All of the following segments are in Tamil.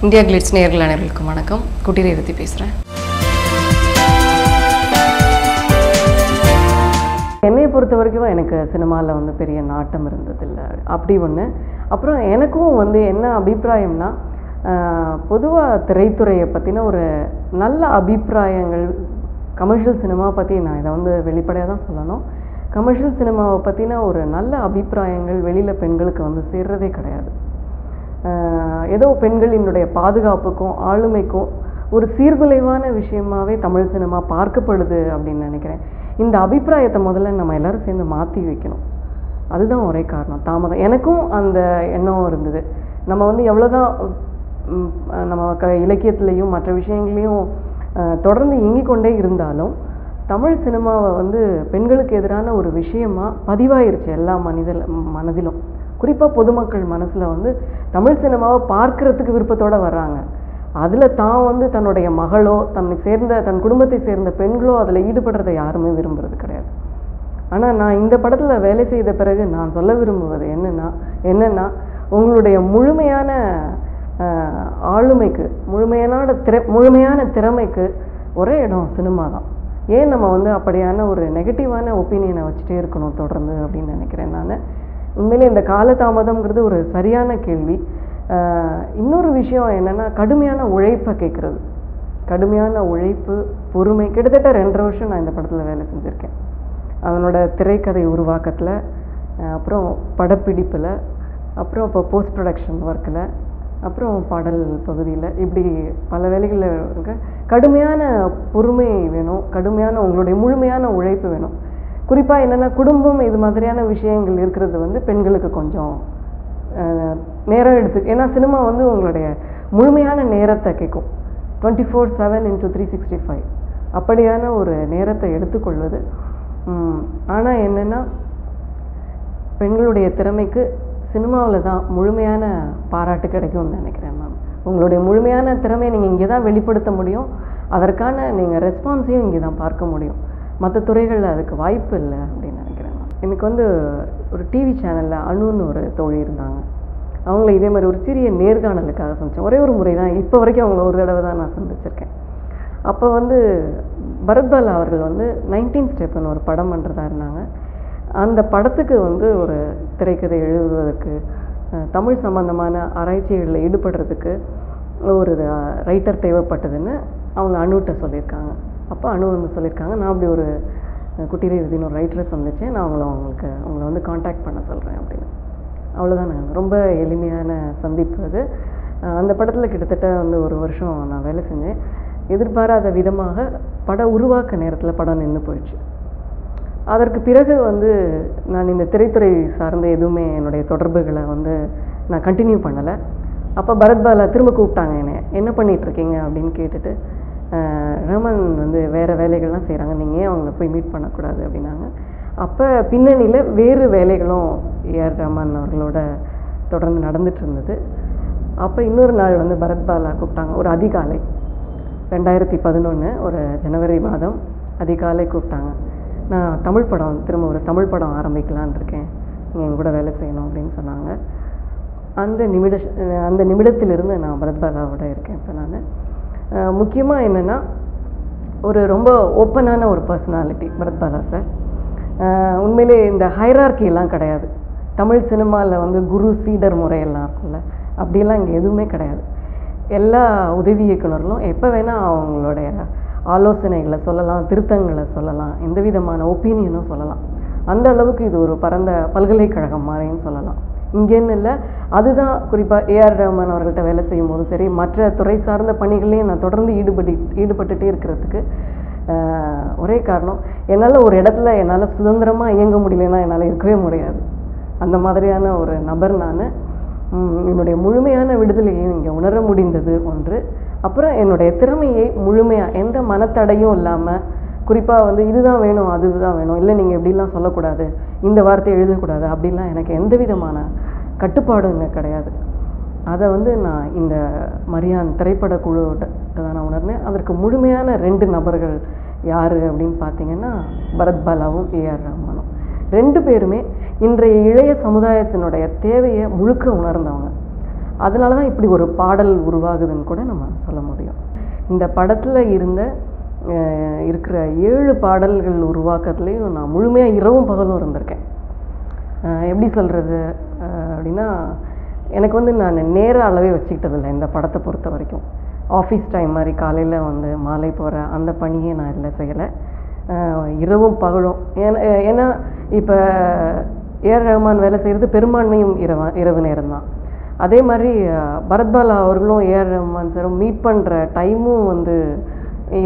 இந்தியா கிளிட்ஸ் நேயர்கள் அனைவருக்கும் வணக்கம். குட்டி ரேவதி பேசுகிறேன். என்னை பொறுத்த வரைக்கும் எனக்கு சினிமாவில் வந்து பெரிய நாட்டம் இருந்ததில்லை, அப்படி ஒன்று. அப்புறம் எனக்கும் வந்து என்ன அபிப்பிராயம்னா, பொதுவாக திரைத்துறையை பற்றின ஒரு நல்ல அபிப்பிராயங்கள், கமர்ஷியல் சினிமா பற்றி நான் இதை வந்து வெளிப்படையாக தான் சொல்லணும். கமர்ஷியல் சினிமாவை பற்றின ஒரு நல்ல அபிப்பிராயங்கள் வெளியில் பெண்களுக்கு வந்து சேர்றதே கிடையாது. ஏதோ பெண்களினுடைய பாதுகாப்புக்கும் ஆளுமைக்கும் ஒரு சீர்குலைவான விஷயமாகவே தமிழ் சினிமா பார்க்கப்படுது அப்படின்னு நினைக்கிறேன். இந்த அபிப்பிராயத்தை முதல்ல நம்ம எல்லோரும் சேர்ந்து மாற்றி வைக்கணும். அதுதான் ஒரே காரணம், தாமதம். எனக்கும் அந்த எண்ணம் இருந்தது. நம்ம வந்து எவ்வளோதான் நம்ம இலக்கியத்துலேயும் மற்ற விஷயங்களையும் தொடர்ந்து இயங்கிக் கொண்டே இருந்தாலும் தமிழ் சினிமாவை வந்து பெண்களுக்கு எதிரான ஒரு விஷயமாக பதிவாயிருச்சு எல்லா மனதிலும். குறிப்பாக பொதுமக்கள் மனசில் வந்து தமிழ் சினிமாவை பார்க்குறதுக்கு விருப்பத்தோடு வர்றாங்க. அதில் தான் வந்து தன்னுடைய மகளோ தன் குடும்பத்தை சேர்ந்த பெண்களோ அதில் ஈடுபடுறதை யாருமே விரும்புகிறது கிடையாது. ஆனால் நான் இந்த படத்தில் வேலை செய்த பிறகு நான் சொல்ல விரும்புவது என்னென்னா உங்களுடைய முழுமையான ஆளுமைக்கு, முழுமையான திறமைக்கு ஒரே இடம் சினிமா தான். ஏன் நம்ம வந்து அப்படியான ஒரு நெகட்டிவான ஒப்பீனியனை வச்சுட்டே இருக்கணும் தொடர்ந்து அப்படின்னு நினைக்கிறேன் நான். உண்மையிலே இந்த காலதாமதம்ங்கிறது ஒரு சரியான கேள்வி. இன்னொரு விஷயம் என்னென்னா, கடுமையான உழைப்பை கேட்குறது. கடுமையான உழைப்பு, பொறுமை. கிட்டத்தட்ட 2.5 வருஷம் நான் இந்த படத்தில் வேலை செஞ்சுருக்கேன். அதனோட திரைக்கதை உருவாக்கத்தில், அப்புறம் படப்பிடிப்பில், அப்புறம் இப்போ போஸ்ட் ப்ரொடக்ஷன் ஒர்க்கில், அப்புறம் பாடல் பகுதியில், இப்படி பல வேலைகளில் இருக்க கடுமையான பொறுமை வேணும். கடுமையான உங்களுடைய முழுமையான உழைப்பு வேணும். குறிப்பாக என்னென்னா, குடும்பம் இது மாதிரியான விஷயங்கள் இருக்கிறது வந்து பெண்களுக்கு கொஞ்சம் நேரம் ஏன்னா சினிமா வந்து உங்களுடைய முழுமையான நேரத்தை கேட்கும். 24/7 × 365 அப்படியான ஒரு நேரத்தை எடுத்துக்கொள்வது. ஆனால் என்னென்னா, பெண்களுடைய திறமைக்கு சினிமாவில் தான் முழுமையான பாராட்டு கிடைக்கும்னு நினைக்கிறேன் நான். உங்களுடைய முழுமையான திறமையை நீங்கள் இங்கே தான் வெளிப்படுத்த முடியும். அதற்கான நீங்கள் ரெஸ்பான்ஸையும் இங்கே தான் பார்க்க முடியும். மற்ற துறைகளில் அதுக்கு வாய்ப்பு இல்லை அப்படின்னு நினைக்கிறேன் நான். எனக்கு வந்து ஒரு டிவி சேனலில் அணுன்னு ஒரு தோழி இருந்தாங்க. அவங்கள இதே மாதிரி ஒரு சிறிய நேர்காணலுக்காக சந்தித்தேன். ஒரே ஒரு முறை தான், இப்போ வரைக்கும் அவங்கள ஒரு தடவை தான் நான் சந்திச்சிருக்கேன். அப்போ வந்து பரத்பாலா அவர்கள் வந்து 19 ஸ்டெப்னு ஒரு படம் பண்ணுறதா இருந்தாங்க. அந்த படத்துக்கு வந்து ஒரு திரைக்கதை எழுதுவதற்கு, தமிழ் சம்பந்தமான ஆராய்ச்சிகளில் ஈடுபடுறதுக்கு ஒரு ரைட்டர் தேவைப்பட்டதுன்னு அவங்க அணுகிட்ட சொல்லியிருக்காங்க. அப்போ அணு வந்து சொல்லியிருக்காங்க, நான் அப்படி ஒரு குட்டி ரேவதின்னு ஒரு ரைட்டரை சந்தித்தேன், நான் உங்களை வந்து காண்டாக்ட் பண்ண சொல்கிறேன் அப்படின்னு. அவ்வளோதான். நான் ரொம்ப எளிமையான சந்திப்பு அது. அந்த படத்தில் கிட்டத்தட்ட வந்து 1 வருஷம் நான் வேலை செஞ்சேன். எதிர்பாராத விதமாக பட உருவாக்க நேரத்தில் படம் நின்று போயிடுச்சு. அதற்கு பிறகு வந்து நான் இந்த திரைத்துறை சார்ந்த எதுவுமே என்னுடைய தொடர்புகளை வந்து நான் கண்டினியூ பண்ணலை. அப்போ பரத்பாலா திரும்ப கூப்பிட்டாங்க என்ன பண்ணிகிட்ருக்கீங்க அப்படின்னு கேட்டுட்டு, ரமன் வந்து வேறு வேலைகள்லாம் செய்கிறாங்க, நீங்கள் ஏன் அவங்கள போய் மீட் பண்ணக்கூடாது அப்படின்னாங்க. அப்போ பின்னணியில் வேறு வேலைகளும் ஏஆர் ரஹ்மான் அவர்களோட தொடர்ந்து நடந்துட்டு இருந்தது. அப்போ இன்னொரு நாள் வந்து பரத்பாலா கூப்பிட்டாங்க. ஒரு அதிகாலை 2011 ஒரு ஜனவரி மாதம் அதிகாலை கூப்பிட்டாங்க. நான் திரும்ப ஒரு தமிழ் படம் ஆரம்பிக்கலான் இருக்கேன், நீங்கள் என் கூட வேலை செய்யணும் அப்படின்னு சொன்னாங்க. அந்த நிமிடத்திலிருந்து நான் பரத்பாலாவோட இருக்கேன். இப்போ நான் முக்கியமாக என்னென்னா, ஒரு ரொம்ப ஓப்பனான ஒரு பர்சனாலிட்டி பரத்பாலா சார். உண்மையிலே இந்த ஹைரார்கியெல்லாம் கிடையாது. தமிழ் சினிமாவில் வந்து குரு சீடர் முறையெல்லாம் இருக்கும்ல, அப்படியெல்லாம் இங்கே எதுவுமே கிடையாது. எல்லா உதவி இயக்குநர்களும் எப்போ வேணால் அவங்களுடைய ஆலோசனைகளை சொல்லலாம், திருத்தங்களை சொல்லலாம், எந்த விதமான ஒப்பீனியனும் சொல்லலாம். அந்த அளவுக்கு இது ஒரு பரந்த பல்கலைக்கழகம் மாதிரின்னு சொல்லலாம். இங்கேன்னு இல்லை, அதுதான் குறிப்பாக ஏஆர் ரஹ்மான் அவர்கள்ட்ட வேலை செய்யும் போதும் சரி, மற்ற துறை சார்ந்த பணிகளையும் நான் தொடர்ந்து ஈடுபட்டுகிட்டே இருக்கிறதுக்கு ஒரே காரணம், என்னால் ஒரு இடத்துல என்னால் சுதந்திரமாக இயங்க முடியலன்னா என்னால் இருக்கவே முடியாது. அந்த மாதிரியான ஒரு நபர் நான். என்னுடைய முழுமையான விடுதலையையும் இங்கே உணர முடிந்தது ஒன்று. அப்புறம் என்னுடைய திறமையை முழுமையாக எந்த மனத்தடையும் இல்லாமல், குறிப்பாக வந்து இதுதான் வேணும் அதுதான் வேணும், இல்லை நீங்கள் எப்படிலாம் சொல்லக்கூடாது, இந்த வார்த்தையை எழுதக்கூடாது, அப்படிலாம் எனக்கு எந்த விதமான கட்டுப்பாடும் இங்கே கிடையாது. அதை வந்து நான் இந்த மரியான் திரைப்பட குழுவிட்ட தான் நான் உணர்ந்தேன். அதற்கு முழுமையான 2 நபர்கள் யார் அப்படின்னு பார்த்தீங்கன்னா, பரத்பாலாவும் ஏஆர் ரஹ்மானும். 2 பேருமே இன்றைய இளைய சமுதாயத்தினுடைய தேவையை முழுக்க உணர்ந்தவங்க. அதனால தான் இப்படி ஒரு பாடல் உருவாகுதுன்னு கூட நம்ம சொல்ல முடியும். இந்த படத்தில் இருக்கிற 7 பாடல்கள் உருவாக்கத்துலேயும் நான் முழுமையாக இரவும் பகலும் இருந்திருக்கேன். எப்படி சொல்கிறது அப்படின்னா, எனக்கு நான் நேர அளவே வச்சுக்கிட்டதில்லை இந்த படத்தை பொறுத்த வரைக்கும். ஆஃபீஸ் டைம் மாதிரி காலையில் மாலை போகிற அந்த பணியே நான் இதில் செய்யலை. இரவும் பகலும். ஏன்னா இப்போ ஏஆர் ரஹ்மான் வேலை செய்கிறது பெரும்பான்மையும் இரவு நேரம் தான். அதே மாதிரி பரத்பாலா அவர்களும் ஏஆர் ரஹ்மான் சாரும் மீட் பண்ணுற டைமும்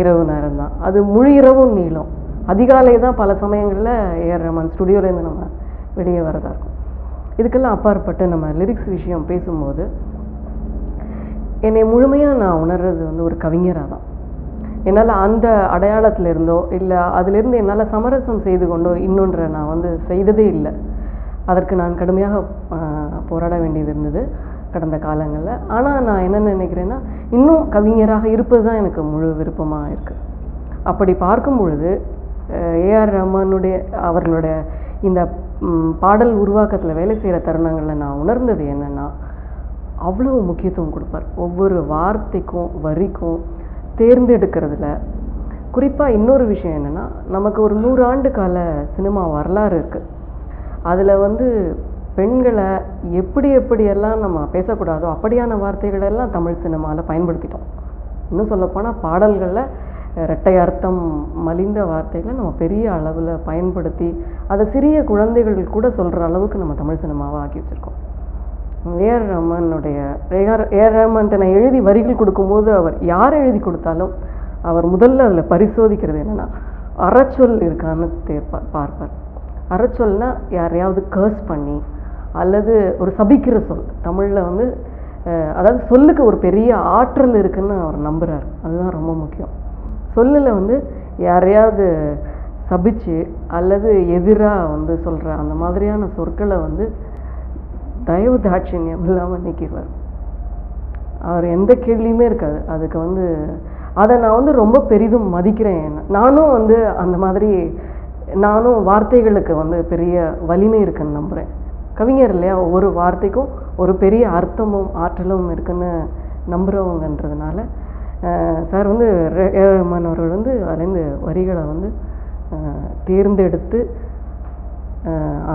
இரவு நேரம் தான். அது முழு இரவும் நீளும். அதிகாலை தான் பல சமயங்களில் ஏஆர் ரஹ்மான் ஸ்டுடியோலேருந்து நம்ம வெளியே வரதா இருக்கும். இதுக்கெல்லாம் அப்பாற்பட்டு நம்ம லிரிக்ஸ் விஷயம் பேசும்போது என்னை முழுமையாக நான் உணர்றது ஒரு கவிஞராக தான். என்னால் அந்த அடையாளத்தில் இருந்தோ இல்லை அதிலிருந்து என்னால் சமரசம் செய்து கொண்டோ இன்னொன்றை நான் செய்ததே இல்லை. அதற்கு நான் கடுமையாக போராட வேண்டியது இருந்தது கடந்த காலங்களில். ஆனால் நான் என்ன நினைக்கிறேன்னா, இன்னும் கவிஞராக இருப்பது தான் எனக்கு முழு விருப்பமாக இருக்குது. அப்படி பார்க்கும் பொழுது ஏஆர் ரஹ்மானுடைய அவர்களுடைய இந்த பாடல் உருவாக்கத்தில் வேலை செய்கிற தருணங்களில் நான் உணர்ந்தது என்னென்னா, அவ்வளோ முக்கியத்துவம் கொடுப்பார் ஒவ்வொரு வார்த்தைக்கும் வரிக்கும் தேர்ந்தெடுக்கிறதுல. குறிப்பாக இன்னொரு விஷயம் என்னென்னா, நமக்கு ஒரு 100 ஆண்டு கால சினிமா வரலாறு இருக்குது. அதில் பெண்களை எப்படியெல்லாம் நம்ம பேசக்கூடாதோ அப்படியான வார்த்தைகளெல்லாம் தமிழ் சினிமாவில் பயன்படுத்திட்டோம். இன்னும் சொல்லப்போனால் பாடல்களில் இரட்டை அர்த்தம் மலிந்த வார்த்தைகளை நம்ம பெரிய அளவில் பயன்படுத்தி அதை சிறிய குழந்தைகள் கூட சொல்கிற அளவுக்கு நம்ம தமிழ் சினிமாவை ஆக்கி வச்சுருக்கோம். ஏஆர் ரஹ்மான்கிட்ட நான் எழுதி வரிகள் கொடுக்கும்போது அவர் யார் எழுதி கொடுத்தாலும் அவர் முதல்ல அதில் பரிசோதிக்கிறது என்னென்னா, அறச்சொல் இருக்கான்னு பார்ப்பார். அறச்சொல்னா யாரையாவது கர்ஸ் பண்ணி அல்லது ஒரு சபிக்கிற சொல். தமிழில் அதாவது சொல்லுக்கு ஒரு பெரிய ஆற்றல் இருக்குன்னு அவர் நம்புகிறார். அதுதான் ரொம்ப முக்கியம். சொல்லில் யாரையாவது சபிச்சு அல்லது எதிராக சொல்கிற அந்த மாதிரியான சொற்களை தயவு தாட்சியம் இல்லாமல் நீக்கிடுவார். அவர் எந்த கேள்வியுமே இருக்காது. அதுக்கு அதை நான் ரொம்ப பெரிதும் மதிக்கிறேன். நானும் அந்த மாதிரி நானும் வார்த்தைகளுக்கு பெரிய வலிமை இருக்குன்னு நம்புகிறேன். கவிஞர் இல்லையா, ஒவ்வொரு வார்த்தைக்கும் ஒரு பெரிய அர்த்தமும் ஆற்றலும் இருக்குன்னு நம்புகிறவங்கன்றதுனால சார் ஏஆர் ரஹ்மான் அவர்கள் அதுலேருந்து வரிகளை தேர்ந்தெடுத்து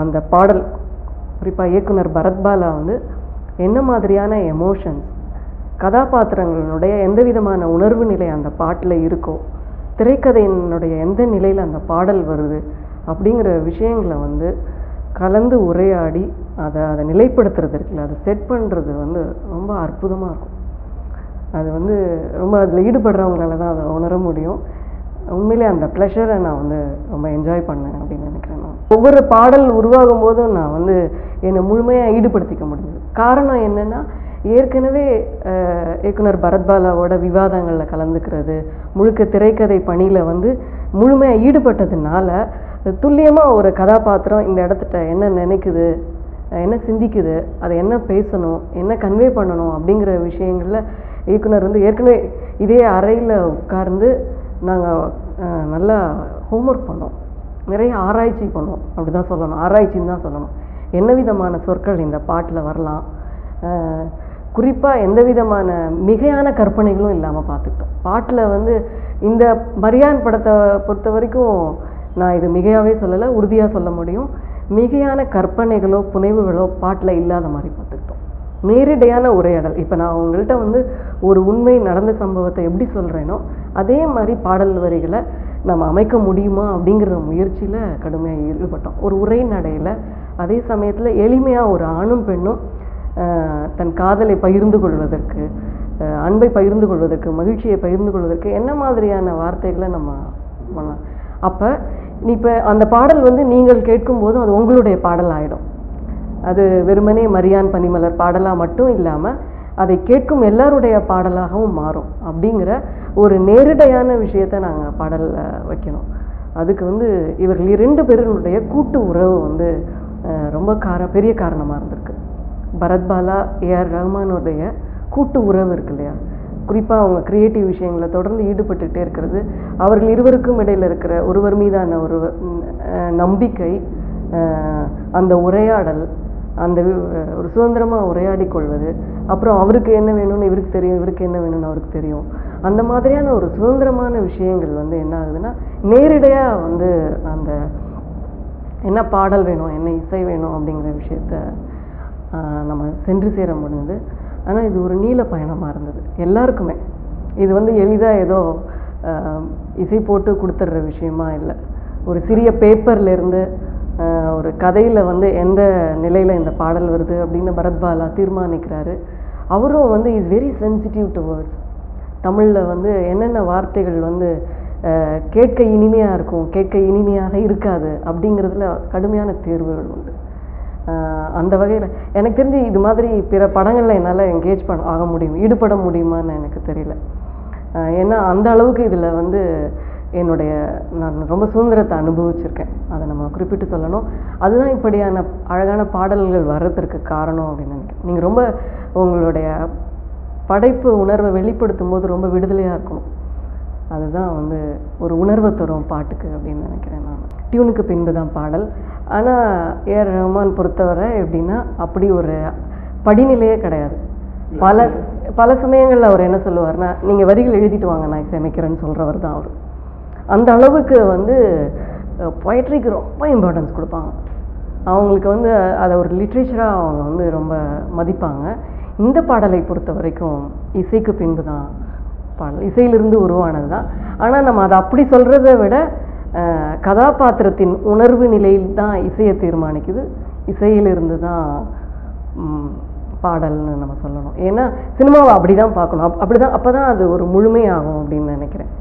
அந்த பாடல் குறிப்பாக இயக்குனர் பரத்பாலா என்ன மாதிரியான எமோஷன்ஸ், கதாபாத்திரங்களுடைய எந்த விதமான உணர்வு நிலை அந்த பாட்டில் இருக்கோ, திரைக்கதையினுடைய எந்த நிலையில் அந்த பாடல் வருது அப்படிங்கிற விஷயங்களை கலந்து உரையாடி அதை நிலைப்படுத்துறது இருக்குல்ல, அதை செட் பண்ணுறது ரொம்ப அற்புதமாக இருக்கும். அது ரொம்ப அதில் ஈடுபடுறவங்களால தான் அதை உணர முடியும். உண்மையிலே அந்த ப்ளஷரை நான் ரொம்ப என்ஜாய் பண்ணேன் அப்படின்னு நினைக்கிறேன். நான் ஒவ்வொரு பாடல் உருவாகும் போதும் நான் என்னை முழுமையாக ஈடுபடுத்திக்க முடியுது. காரணம் என்னென்னா, ஏற்கனவே இயக்குனர் பரத்பாலாவோட விவாதங்களில் கலந்துக்கிறது, முழுக்க திரைக்கதை பணியில் முழுமையாக ஈடுபட்டதுனால துல்லியமாக ஒரு கதாபாத்திரம் இந்த இடத்துட்ட என்ன நினைக்குது, என்ன சிந்திக்குது, அதை என்ன பேசணும், என்ன கன்வே பண்ணணும் அப்படிங்கிற விஷயங்களில் இயக்குனர் ஏற்கனவே இதே அறையில் உட்கார்ந்து நாங்கள் நல்லா ஹோம்ஒர்க் பண்ணோம், நிறைய ஆராய்ச்சி பண்ணோம். அப்படி தான் சொல்லணும், ஆராய்ச்சின்னு தான் சொல்லணும். என்ன விதமான சொற்கள் இந்த பாட்டில் வரலாம், குறிப்பாக எந்த விதமான மிகையான கற்பனைகளும் இல்லாமல் பார்த்துக்கிட்டோம். பாட்டில் இந்த மரியான் படத்தை பொறுத்த வரைக்கும் நான் இது மிகையாகவே சொல்லலை, உறுதியாக சொல்ல முடியும். மிகையான கற்பனைகளோ புனைவுகளோ பாட்டில் இல்லாத மாதிரி பார்த்துக்கிட்டோம். நேரடியான உரையாடல். இப்போ நான் உங்கள்கிட்ட ஒரு உண்மை நடந்த சம்பவத்தை எப்படி சொல்கிறேனோ அதே மாதிரி பாடல் வரிகளை நம்ம அமைக்க முடியுமா அப்படிங்கிற முயற்சியில் கடுமையாக ஈடுபட்டோம். ஒரு உரைநடையில் அதே சமயத்தில் எளிமையாக ஒரு ஆணும் பெண்ணும் தன் காதலை பகிர்ந்து கொள்வதற்கு, அன்பை பகிர்ந்து கொள்வதற்கு, மகிழ்ச்சியை பகிர்ந்து கொள்வதற்கு என்ன மாதிரியான வார்த்தைகளை நம்ம பண்ணலாம். அப்போ இப்போ அந்த பாடல் நீங்கள் கேட்கும்போதும் அது உங்களுடைய பாடல் ஆகிடும். அது வெறுமனே மரியான் பனிமலர் பாடலாக மட்டும் இல்லாமல் அதை கேட்கும் எல்லாருடைய பாடலாகவும் மாறும். அப்படிங்கிற ஒரு நேரடியான விஷயத்தை நாங்கள் பாடலில் வைக்கணும். அதுக்கு இவர்கள் 2 பேருடைய கூட்டு உறவு ரொம்ப பெரிய காரணமாக இருந்திருக்கு. பரத்பாலா ஏஆர் ரஹ்மானுடைய கூட்டு உறவு இருக்கு இல்லையா, குறிப்பாக அவங்க கிரியேட்டிவ் விஷயங்களை தொடர்ந்து ஈடுபட்டுகிட்டே இருக்கிறது, அவர்கள் இருவருக்கும் இடையில் இருக்கிற ஒருவர் மீதான ஒரு நம்பிக்கை, அந்த உரையாடல், அந்த ஒரு சுதந்திரமாக உரையாடி கொள்வது, அப்புறம் அவருக்கு என்ன வேணும்னு இவருக்கு தெரியும், இவருக்கு என்ன வேணும்னு அவருக்கு தெரியும். அந்த மாதிரியான ஒரு சுதந்திரமான விஷயங்கள் வந்து என்ன ஆகுதுன்னா, நேரடியாக வந்து அந்த என்ன பாடல் வேணும், என்ன இசை வேணும் அப்படிங்கிற விஷயத்த நம்ம சென்று சேர முடியுது. ஆனால் இது ஒரு நீள பயணமாக இருந்தது எல்லாருக்குமே. இது வந்து எளிதாக ஏதோ இசை போட்டு கொடுத்துட்ற விஷயமா இல்லை. ஒரு சிறிய பேப்பர்லேருந்து ஒரு கதையில் வந்து எந்த நிலையில் இந்த பாடல் வருது அப்படின்னு பரத்பாலா தீர்மானிக்கிறாரு. அவரும் வந்து is very sensitive to words. தமிழில் வந்து என்னென்ன வார்த்தைகள் வந்து கேட்க இனிமையாக இருக்கும், கேட்க இனிமையாக இருக்காது அப்படிங்கிறதுல கடுமையான தேர்வுகள் உண்டு. அந்த வகையில் எனக்கு தெரிஞ்சு இது மாதிரி பிற படங்களில் என்னால் என்கேஜ் ஆக முடியும், ஈடுபட முடியுமான்னு எனக்கு தெரியல. ஏன்னா அந்த அளவுக்கு இதில் வந்து நான் ரொம்ப சுதந்திரத்தை அனுபவிச்சிருக்கேன். அதை நம்ம குறிப்பிட்டு சொல்லணும். அதுதான் இப்படியான அழகான பாடல்கள் வர்றதுக்கு காரணம் அப்படின்னு நினைக்கிறேன். நீங்கள் ரொம்ப உங்களுடைய படைப்பு உணர்வை வெளிப்படுத்தும் போது ரொம்ப விடுதலையாக இருக்கணும். அதுதான் வந்து ஒரு உணர்வை தரும் பாட்டுக்கு அப்படின்னு நினைக்கிறேன் நான். டியூனுக்கு பின்பு தான் பாடல். ஆனால் ஏஆர் ரஹ்மான் பொறுத்தவரை எப்படின்னா அப்படி ஒரு படிநிலையே கிடையாது. பல சமயங்களில் அவர் என்ன சொல்லுவார்னா, நீங்கள் வரிகள் எழுதிட்டு வாங்க நான் இசையமைக்கிறேன்னு சொல்கிறவர் தான் அவர். அந்த அளவுக்கு வந்து பொயட்ரிக்கு ரொம்ப இம்பார்ட்டன்ஸ் கொடுப்பாங்க. அவங்களுக்கு வந்து அதை ஒரு லிட்ரேச்சராக அவங்க வந்து ரொம்ப மதிப்பாங்க. இந்த பாடலை பொறுத்த வரைக்கும் இசைக்கு பின்பு தான் பாடல், இசையிலிருந்து உருவானது தான். ஆனால் நம்ம அதை அப்படி சொல்கிறத விட கதாபாத்திரத்தின் உணர்வு நிலையில் தான் இசையை தீர்மானிக்குது. இசையிலிருந்து தான் பாடல்னு நம்ம சொல்லணும். ஏன்னா சினிமாவை அப்படி தான் பார்க்கணும். அப்படி தான், அப்போ தான் அது ஒரு முழுமையாகும் அப்படின்னு நினைக்கிறேன்.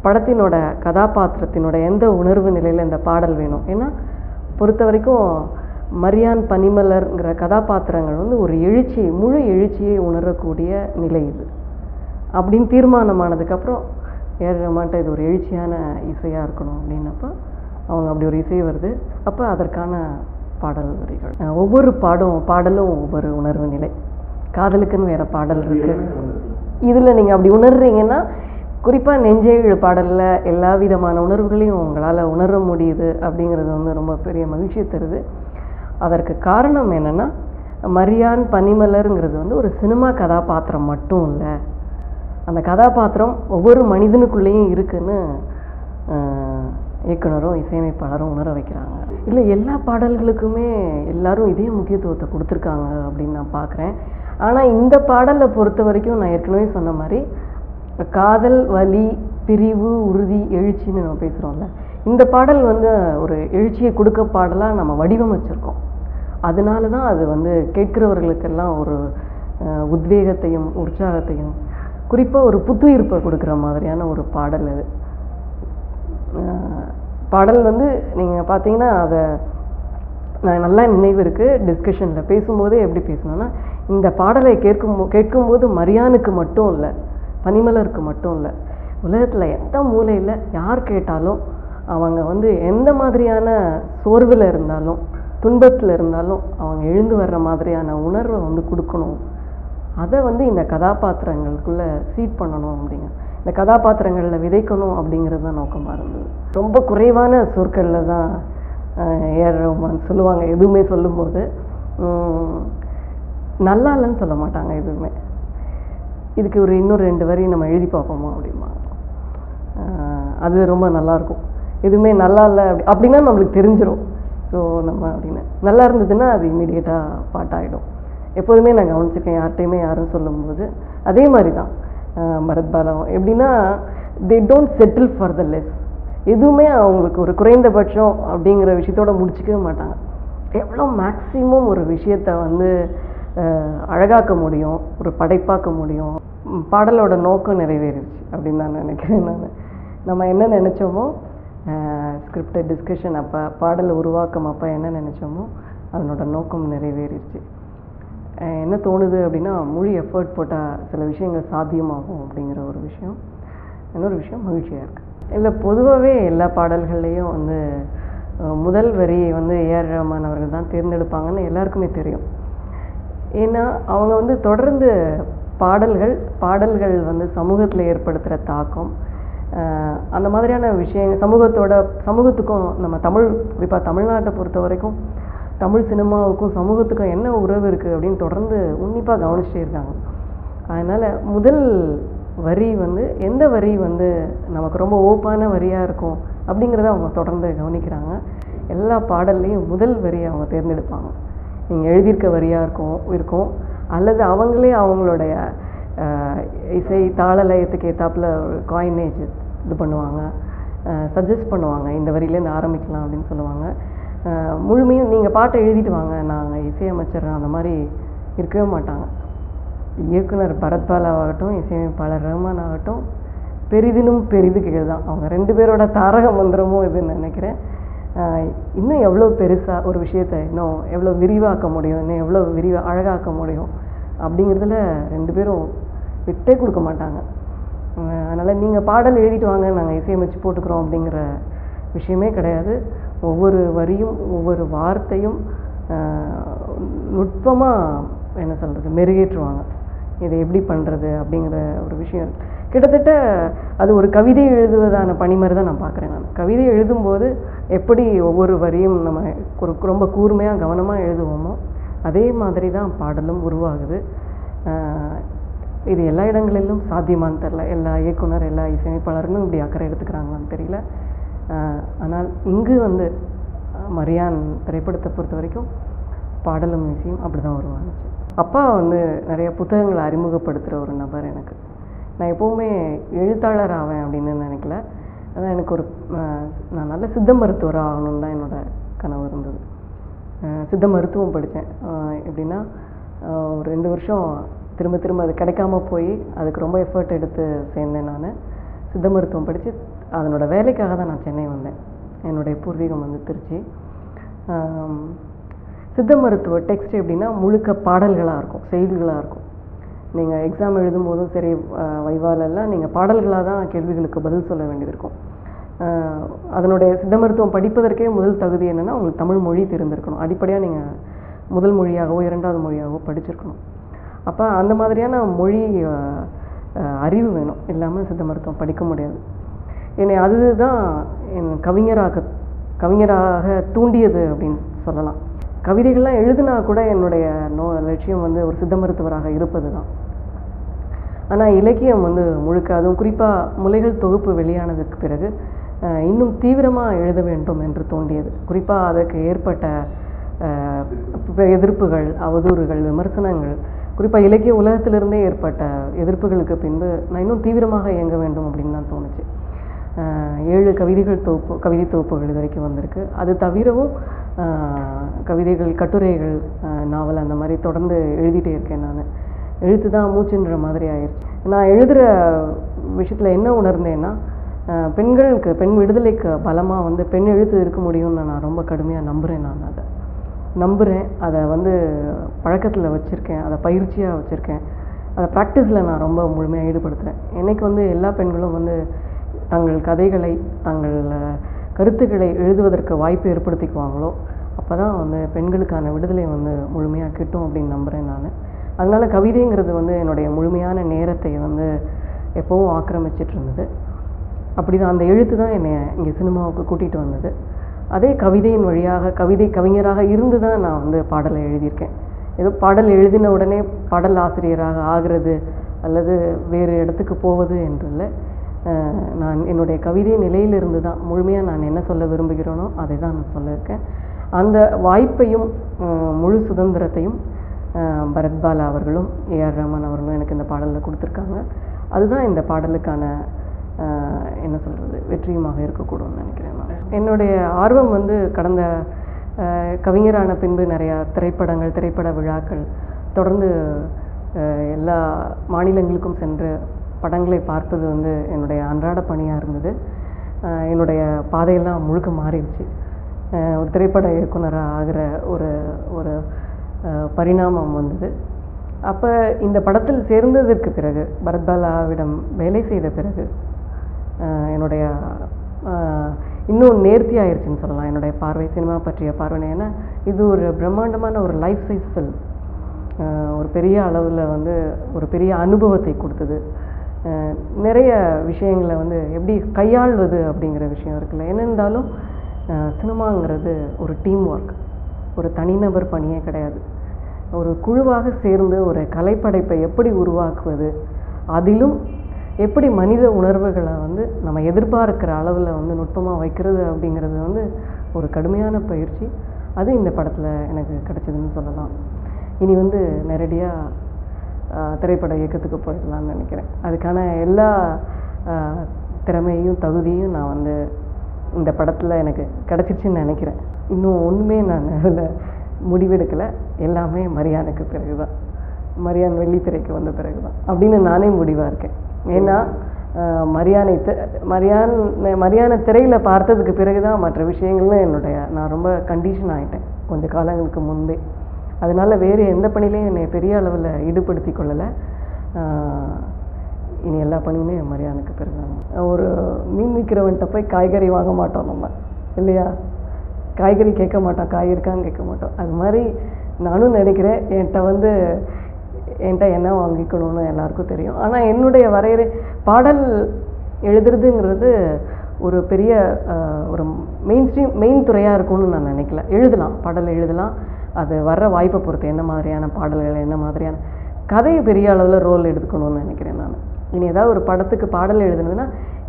படத்தினோட கதாபாத்திரத்தினோட எந்த உணர்வு நிலையில் இந்த பாடல் வேணும். ஏன்னா பொறுத்த வரைக்கும் மரியான் பனிமலர்ங்கிற கதாபாத்திரங்கள் வந்து ஒரு முழு எழுச்சியை உணரக்கூடிய நிலை இது அப்படின்னு தீர்மானமானதுக்கப்புறம் ஏஆர் ரஹ்மான்ட்ட இது ஒரு எழுச்சியான இசையாக இருக்கணும் அப்படின்னப்போ அவங்க அப்படி ஒரு இசை வருது. அப்போ அதற்கான பாடல் வரிகள், ஒவ்வொரு பாடலும் ஒவ்வொரு உணர்வு நிலை. காதலுக்குன்னு வேறு பாடல் இருக்குது. இதில் நீங்கள் அப்படி உணர்றீங்கன்னா, குறிப்பாக நெஞ்சேழு பாடலில் எல்லா விதமான உணர்வுகளையும் உங்களால் உணர முடியுது அப்படிங்கிறது வந்து ரொம்ப பெரிய மகிழ்ச்சியை தருது. அதற்கு காரணம் என்னென்னா, மரியான் பனிமலருங்கிறது வந்து ஒரு சினிமா கதாபாத்திரம் மட்டும் இல்லை, அந்த கதாபாத்திரம் ஒவ்வொரு மனிதனுக்குள்ளேயும் இருக்குன்னு இயக்குனரும் இசையமைப்பாளரும் உணர வைக்கிறாங்க. இல்லை, எல்லா பாடல்களுக்குமே எல்லாரும் இதே முக்கியத்துவத்தை கொடுத்துருக்காங்க அப்படின்னு நான் பார்க்குறேன். ஆனால் இந்த பாடலை பொறுத்த வரைக்கும் நான் ஏற்கனவே சொன்ன மாதிரி காதல், வலி, பிரிவு, உறுதி, எழுச்சின்னு நம்ம பேசுகிறோம்ல, இந்த பாடல் வந்து ஒரு எழுச்சியை கொடுக்க பாடலாக நம்ம வடிவமைச்சிருக்கோம். அதனால தான் அது வந்து கேட்கிறவர்களுக்கெல்லாம் ஒரு உத்வேகத்தையும் உற்சாகத்தையும், குறிப்பாக ஒரு புத்துயிர்ப்பை கொடுக்குற மாதிரியான ஒரு பாடல் அது. பாடல் வந்து நீங்கள் பார்த்தீங்கன்னா அதை நான் நல்லா நினைவு இருக்குது. டிஸ்கஷனில் பேசும்போதே எப்படி பேசணுன்னா, இந்த பாடலை கேட்கும்போது மரியானுக்கு மட்டும் இல்லை, பனிமலருக்கு மட்டும் இல்லை, உலகத்தில் எந்த மூலையில் யார் கேட்டாலும் அவங்க வந்து எந்த மாதிரியான சோர்வில் இருந்தாலும் துன்பத்தில் இருந்தாலும் அவங்க எழுந்து வர்ற மாதிரியான உணர்வை வந்து கொடுக்கணும். அதை வந்து இந்த கதாபாத்திரங்களுக்குள்ளே சீட் பண்ணணும் அப்படிங்க, இந்த கதாபாத்திரங்களில் விதைக்கணும் அப்படிங்கிறது தான் நோக்கமாக இருந்தது. ரொம்ப குறைவான சொற்களில் தான் ஏஆர் ரஹ்மான் சொல்லுவாங்க. எதுவுமே சொல்லும்போது நல்லா இல்லைன்னு சொல்ல மாட்டாங்க எதுவுமே. இதுக்கு ஒரு இன்னொரு 2 வரி நம்ம எழுதி பார்ப்போமா அப்படிமா, அது ரொம்ப நல்லாயிருக்கும். எதுவுமே நல்லா இல்லை அப்படின்னா நம்மளுக்கு தெரிஞ்சிடும். ஸோ நம்ம அப்படின்னு நல்லா இருந்ததுன்னா அது இமீடியட்டாக பாட்டாகிடும். எப்போதுமே நான் கவனிச்சிருக்கேன், யார்கிட்டையுமே யாரும் சொல்லும்போது அதே மாதிரி தான் பரத்பாலாவும். எப்படின்னா, they don't settle for the less. எதுவுமே அவங்களுக்கு ஒரு குறைந்தபட்சம் அப்படிங்கிற விஷயத்தோட முடிச்சிக்கவே மாட்டாங்க. எவ்வளோ மேக்ஸிமம் ஒரு விஷயத்தை வந்து அழகாக்க முடியும், ஒரு படைப்பாக்க முடியும். பாடலோட நோக்கம் நிறைவேறிடுச்சு அப்படின்னு நான் நினைக்கிறேன். நம்ம என்ன நினச்சோமோ, ஸ்கிரிப்ட் டிஸ்கஷன் அப்போ, பாடல் உருவாக்கம் அப்போ என்ன நினச்சோமோ அதனோட நோக்கம் நிறைவேறிடுச்சு. என்ன தோணுது அப்படின்னா, முழு எஃபர்ட் போட்டால் சில விஷயங்கள் சாத்தியமாகும் அப்படிங்கிற ஒரு விஷயம். இன்னொரு விஷயம் மகிழ்ச்சியாக இருக்குது. இல்லை, பொதுவாகவே எல்லா பாடல்கள்லேயும் வந்து முதல் வரியை வந்து ஏஆர் ரஹ்மான் அவர்கள் தான் தேர்ந்தெடுப்பாங்கன்னு எல்லாருக்குமே தெரியும். ஏன்னா அவங்க வந்து தொடர்ந்து பாடல்கள் வந்து சமூகத்தில் ஏற்படுத்துகிற தாக்கம், அந்த மாதிரியான விஷயங்கள் சமூகத்துக்கும் நம்ம குறிப்பாக தமிழ்நாட்டை பொறுத்த வரைக்கும் தமிழ் சினிமாவுக்கும் சமூகத்துக்கும் என்ன உறவு இருக்குது அப்படின்னு தொடர்ந்து உன்னிப்பாக கவனிச்சிட்டே இருக்காங்க. அதனால் முதல் வரி வந்து எந்த வரி வந்து நமக்கு ரொம்ப ஓப்பான வரியாக இருக்கும் அப்படிங்கிறத அவங்க தொடர்ந்து கவனிக்கிறாங்க. எல்லா பாடல்லையும் முதல் வரியை அவங்க தேர்ந்தெடுப்பாங்க. நீங்கள் எழுதியிருக்க வரியாக இருக்கும் அல்லது அவங்களே அவங்களுடைய இசை தாளலயத்துக்கு ஏற்றாப்புல ஒரு காயினேஜ் இது பண்ணுவாங்க, சஜஸ்ட் பண்ணுவாங்க, இந்த வரியிலேருந்து ஆரம்பிக்கலாம் அப்படின்னு சொல்லுவாங்க. முழுமையும் நீங்கள் பாட்டை எழுதிட்டு வாங்க நாங்கள் இசையமைச்சிட்றோம் அந்த மாதிரி இருக்கவே மாட்டாங்க. இயக்குனர் பரத்பாலாவாகட்டும் இசையமைப்பாளர் ரஹ்மான் ஆகட்டும் பெரிதினும் பெரிது கீழ் தான். அவங்க 2 பேரோட தாரக மந்திரமும் இதுன்னு நினைக்கிறேன். இன்னும் எவ்வளோ பெருசாக ஒரு விஷயத்தை இன்னும் எவ்வளோ விரிவாக்க முடியும், இன்னும் எவ்வளோ அழகாக்க முடியும் அப்படிங்கிறதுல 2 பேரும் விட்டே கொடுக்க மாட்டாங்க. அதனால் நீங்கள் பாடல் எழுதிட்டு வாங்க நாங்கள் இசையமைச்சு போட்டுக்கிறோம் அப்படிங்கிற விஷயமே கிடையாது. ஒவ்வொரு வரியும் ஒவ்வொரு வார்த்தையும் நுட்பமாக என்ன சொல்கிறது மெருகேற்றுவாங்க. இதை எப்படி பண்ணுறது அப்படிங்கிற ஒரு விஷயம் கிட்டத்தட்ட அது ஒரு கவிதை எழுதுவதான பணி மாதிரி தான் நான் பார்க்குறேன். நான் கவிதை எழுதும்போது எப்படி ஒவ்வொரு வரியும் நம்ம ரொம்ப கூர்மையாக கவனமாக எழுதுவோமோ அதே மாதிரி தான் பாடலும் உருவாகுது. இது எல்லா இடங்களிலும் சாத்தியமானு தெரில, எல்லா இயக்குனர் எல்லா இசையமைப்பாளர்களும் இப்படி அக்கறை எடுத்துக்கிறாங்களான்னு தெரியல. ஆனால் இங்கு வந்து மரியான் திரைப்படத்தை பொறுத்த வரைக்கும் பாடலும் இசையும் அப்படி தான் உருவானுச்சு. அப்பா வந்து நிறைய புத்தகங்களை அறிமுகப்படுத்துகிற ஒரு நபர் எனக்கு. நான் எப்போவுமே எழுத்தாளர் ஆவேன் அப்படின்னு நினைக்கல. அதான் எனக்கு நான் நல்ல சித்த மருத்துவர் ஆகணும்னு தான் என்னோடய கனவு இருந்தது. சித்த மருத்துவம் படித்தேன். எப்படின்னா ஒரு 2 வருஷம் திரும்ப அது கிடைக்காம போய் அதுக்கு ரொம்ப எஃபர்ட் எடுத்து சேர்ந்தேன். நான் சித்த மருத்துவம் படித்து அதனோட வேலைக்காக தான் நான் சென்னை வந்தேன். என்னுடைய பூர்வீகம் வந்து திருச்சி. சித்த மருத்துவ டெக்ஸ்ட் எப்படின்னா முழுக்க பாடல்களாக இருக்கும், செய்திகளாக இருக்கும். நீங்கள் எக்ஸாம் எழுதும்போதும் சரி வைவாலெல்லாம் நீங்கள் பாடல்களாக தான் கேள்விகளுக்கு பதில் சொல்ல வேண்டியது இருக்கும். அதனுடைய சித்த மருத்துவம் படிப்பதற்கே முதல் தகுதி என்னென்னா உங்களுக்கு தமிழ் மொழி தெரிந்திருக்கணும். அடிப்படையாக நீங்கள் முதல் மொழியாகவோ 2வது மொழியாகவோ படிச்சிருக்கணும். அப்போ அந்த மாதிரியான மொழி அறிவு வேணும், இல்லாமல் சித்த மருத்துவம் படிக்க முடியாது. என்னை அதுதான் என் கவிஞராக தூண்டியது அப்படின்னு சொல்லலாம். கவிதைகள்லாம் எழுதுனா கூட என்னுடைய லட்சியம் வந்து ஒரு சித்த மருத்துவராக இருப்பது தான். ஆனால் இலக்கியம் வந்து முழுக்க, அதுவும் குறிப்பாக முலைகள் தொகுப்பு வெளியானதுக்கு பிறகு இன்னும் தீவிரமாக எழுத வேண்டும் என்று தோன்றியது. குறிப்பாக அதற்கு ஏற்பட்ட எதிர்ப்புகள், அவதூறுகள், விமர்சனங்கள், குறிப்பாக இலக்கிய உலகத்திலிருந்தே ஏற்பட்ட எதிர்ப்புகளுக்கு பின்பு நான் இன்னும் தீவிரமாக இயங்க வேண்டும் அப்படின்னு தான் தோணுச்சு. 7 கவிதை தொகுப்புகள் இது வரைக்கும் வந்திருக்கு. அது தவிரவும் கவிதைகள், கட்டுரைகள், நாவல் அந்த மாதிரி தொடர்ந்து எழுதிட்டே இருக்கேன். நான் எழுத்து தான் மூச்சுன்ற மாதிரி ஆயிடுச்சு. நான் எழுதுகிற விஷயத்தில் என்ன உணர்ந்தேன்னா பெண் விடுதலைக்கு பலமாக வந்து பெண் எழுத்து இருக்க முடியும்னு நான் ரொம்ப கடுமையாக நம்புகிறேன். நான் நம்புகிறேன், அதை வந்து பழக்கத்தில் வச்சுருக்கேன், அதை பயிற்சியாக வச்சுருக்கேன், அதை ப்ராக்டிஸில் நான் ரொம்ப முழுமையாக ஈடுபடுத்துகிறேன். என்னைக்கு வந்து எல்லா பெண்களும் வந்து தங்கள் கதைகளை, தங்கள் கருத்துக்களை எழுதுவதற்கு வாய்ப்பு ஏற்படுத்திக்குவாங்களோ அப்போ தான் வந்து பெண்களுக்கான விடுதலை வந்து முழுமையாக கிட்டும் அப்படின்னு நம்புகிறேன் நான். அதனால் கவிதைங்கிறது வந்து என்னுடைய முழுமையான நேரத்தை வந்து எப்போவும் ஆக்கிரமிச்சிட்டு இருந்தது. அப்படி தான் அந்த எழுத்து தான் என்னை இங்கே சினிமாவுக்கு கூட்டிகிட்டு வந்தது. அதே கவிதையின் வழியாக கவிஞராக இருந்து தான் நான் வந்து பாடலை எழுதியிருக்கேன். ஏதோ பாடல் எழுதின உடனே பாடல் ஆசிரியராக ஆகிறது அல்லது வேறு இடத்துக்கு போவது என்றில்லை. நான் என்னுடைய கவிதை நிலையிலிருந்து தான் முழுமையாக நான் என்ன சொல்ல விரும்புகிறேனோ அதை தான் நான் சொல்லியிருக்கேன். அந்த வாய்ப்பையும் முழு சுதந்திரத்தையும் பரத்பாலா அவர்களும் ஏஆர் ரஹ்மான் அவர்களும் எனக்கு இந்த பாடலில் கொடுத்துருக்காங்க. அதுதான் இந்த பாடலுக்கான என்ன சொல்கிறது வெற்றியுமாக இருக்கக்கூடும்னு நினைக்கிறேன். நான் என்னுடைய ஆர்வம் வந்து கடந்த கவிஞரான பின்பு நிறையா திரைப்பட விழாக்கள் தொடர்ந்து எல்லா மாநிலங்களுக்கும் சென்று படங்களை பார்ப்பது வந்து என்னுடைய அன்றாட பணியாக இருந்தது. என்னுடைய பாதையெல்லாம் முழுக்க மாறிடுச்சு. ஒரு திரைப்பட இயக்குனராக ஆகிற ஒரு பரிணாமம் வந்தது. அப்போ இந்த படத்தில் சேர்ந்ததற்கு பிறகு, பரத்பாலாவிடம் வேலை செய்த பிறகு என்னுடைய இன்னும் நேர்த்தி ஆயிடுச்சுன்னு சொல்லலாம் என்னுடைய பார்வை, சினிமா பற்றிய பார்வை. ஏன்னா இது ஒரு பிரம்மாண்டமான ஒரு லைஃப் சைஸ் ஃபில்ம். ஒரு பெரிய அளவில் வந்து ஒரு பெரிய அனுபவத்தை கொடுத்தது. நிறைய விஷயங்களை வந்து எப்படி கையாள்வது அப்படிங்கிற விஷயம் இருக்குல்ல. என்ன இருந்தாலும் சினிமாங்கிறது ஒரு டீம் ஒர்க், ஒரு தனிநபர் பணியே கிடையாது. ஒரு குழுவாக சேர்ந்து ஒரு கலைப்படைப்பை எப்படி உருவாக்குவது, அதிலும் எப்படி மனித உணர்வுகளை வந்து நம்ம எதிர்பார்க்கிற அளவில் வந்து நுட்பமாக வைக்கிறது அப்படிங்கிறது வந்து ஒரு கடுமையான பயிற்சி. அது இந்த படத்தில் எனக்கு கிடைச்சதுன்னு சொல்லலாம். இனி வந்து நேரடியாக திரைப்பட இயக்கத்துக்கு போயிடலான்னு நினைக்கிறேன். அதுக்கான எல்லா திறமையும் தகுதியும் நான் வந்து இந்த படத்தில் எனக்கு கிடச்சிருச்சுன்னு நினைக்கிறேன். இன்னும் ஒன்றுமே நான் அதில் முடிவெடுக்கலை. எல்லாமே மரியானுக்கு பிறகு தான், மரியான் வெள்ளித்திரைக்கு வந்த பிறகு தான் அப்படின்னு நானே முடிவாக இருக்கேன். ஏன்னா மரியானை திரையில் பார்த்ததுக்கு பிறகு தான் மற்ற விஷயங்கள்ல நான் ரொம்ப கண்டிஷன் ஆகிட்டேன் கொஞ்சம் காலங்களுக்கு முன்பே. அதனால் வேறு எந்த பணிலையும் என்னை பெரிய அளவில் ஈடுபடுத்தி கொள்ளலை. இனி எல்லா பணியுமே மரியானுக்கு பிறகு. ஒரு மீன் விற்கிறவன்கிட்ட போய் காய்கறி வாங்க மாட்டோம் நம்ம, இல்லையா? காய்கறி கேட்க மாட்டோம், காய் இருக்கான்னு கேட்க மாட்டோம். அது மாதிரி நானும் நினைக்கிறேன், என்கிட்ட என்ன வாங்கிக்கணும்னு எல்லாருக்கும் தெரியும். ஆனால் என்னுடைய வரையறை பாடல் எழுதுறதுங்கிறது ஒரு பெரிய ஒரு மெயின் துறையாக இருக்கும்னு நான் நினைக்கல. எழுதலாம், பாடல் எழுதலாம். அது வர்ற வாய்ப்பை பொறுத்து என்ன மாதிரியான பாடல்கள், என்ன மாதிரியான கதையை பெரிய அளவில் ரோல் எடுத்துக்கணும்னு நினைக்கிறேன் நான். இனி ஏதாவது ஒரு படத்துக்கு பாடல் எழுதுனதுன்னா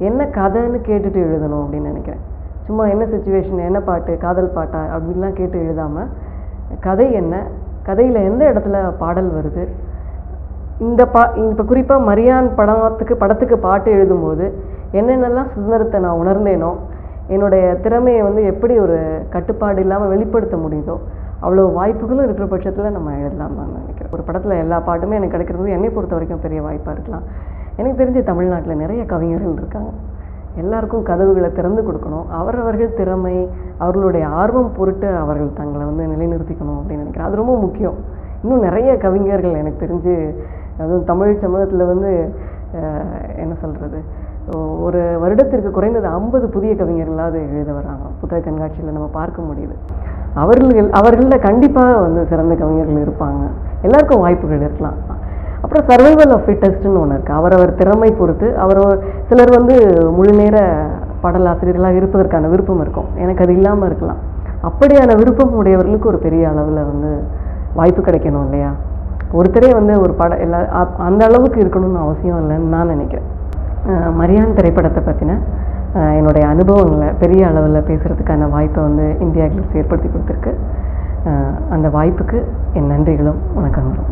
என்ன கதைன்னு கேட்டுட்டு எழுதணும் அப்படின்னு நினைக்கிறேன். சும்மா என்ன சுச்சுவேஷன், என்ன பாட்டு, காதல் பாட்டா அப்படின்லாம் கேட்டு எழுதாமல், கதை என்ன, கதையில் எந்த இடத்துல பாடல் வருது, இப்போ குறிப்பாக மரியான் படத்துக்கு பாட்டு எழுதும்போது என்னென்னலாம் சுதந்திரத்தை நான் உணர்ந்தேனோ, என்னுடைய திறமையை வந்து எப்படி ஒரு கட்டுப்பாடு இல்லாமல் வெளிப்படுத்த முடியுதோ அவ்வளோ வாய்ப்புகளும் இருக்கிற பட்சத்தில் நம்ம எழுதலாம் தான் நினைக்கிறேன். ஒரு படத்தில் எல்லா பாட்டுமே எனக்கு கிடைக்கிறது என்னை பொறுத்த வரைக்கும் பெரிய வாய்ப்பாக இருக்கலாம். எனக்கு தெரிஞ்சு தமிழ்நாட்டில் நிறைய கவிஞர்கள் இருக்காங்க. எல்லாருக்கும் கதவுகளை திறந்து கொடுக்கணும். அவரவர்கள் திறமை, அவர்களுடைய ஆர்வம் பொருட்டு அவர்கள் தங்களை வந்து நிலைநிறுத்திக்கணும் அப்படின்னு நினைக்கிறேன். அது ரொம்ப முக்கியம். இன்னும் நிறைய கவிஞர்கள் எனக்கு தெரிஞ்சு, அதுவும் தமிழ் சமூகத்தில் வந்து என்ன சொல்கிறது, ஒரு வருடத்திற்கு குறைந்தது 50 புதிய கவிஞர்களாவது எழுத வராங்க. புத்தக கண்காட்சியில் நம்ம பார்க்க முடியுது. அவர்களில் கண்டிப்பாக வந்து சிறந்த கவிஞர்கள் இருப்பாங்க. எல்லாருக்கும் வாய்ப்புகள் இருக்கலாம். அப்புறம் சர்வைவல் ஆஃப் ஃபிட்டஸ்ட்னு ஒன்று இருக்குது. அவரவர் திறமை பொறுத்து சிலர் வந்து முழு நேர பாடலாசிரியர்களாக இருப்பதற்கான விருப்பம் இருக்கும். எனக்கு அது இல்லாமல் இருக்கலாம். அப்படியான விருப்பம் உடையவர்களுக்கு ஒரு பெரிய அளவில் வந்து வாய்ப்பு கிடைக்கணும் இல்லையா? ஒருத்தரே வந்து ஒரு அந்த அளவுக்கு இருக்கணும்னு அவசியம் இல்லைன்னு நான் நினைக்கிறேன். மரியான் திரைப்படத்தை பற்றின என்னுடைய அனுபவங்களை பெரிய அளவில் பேசுகிறதுக்கான வாய்ப்பை வந்து இந்தியா கிளிட்ஸ் ஏற்படுத்தி கொடுத்துருக்கு. அந்த வாய்ப்புக்கு என் நன்றிகளும் வணக்கங்களும்.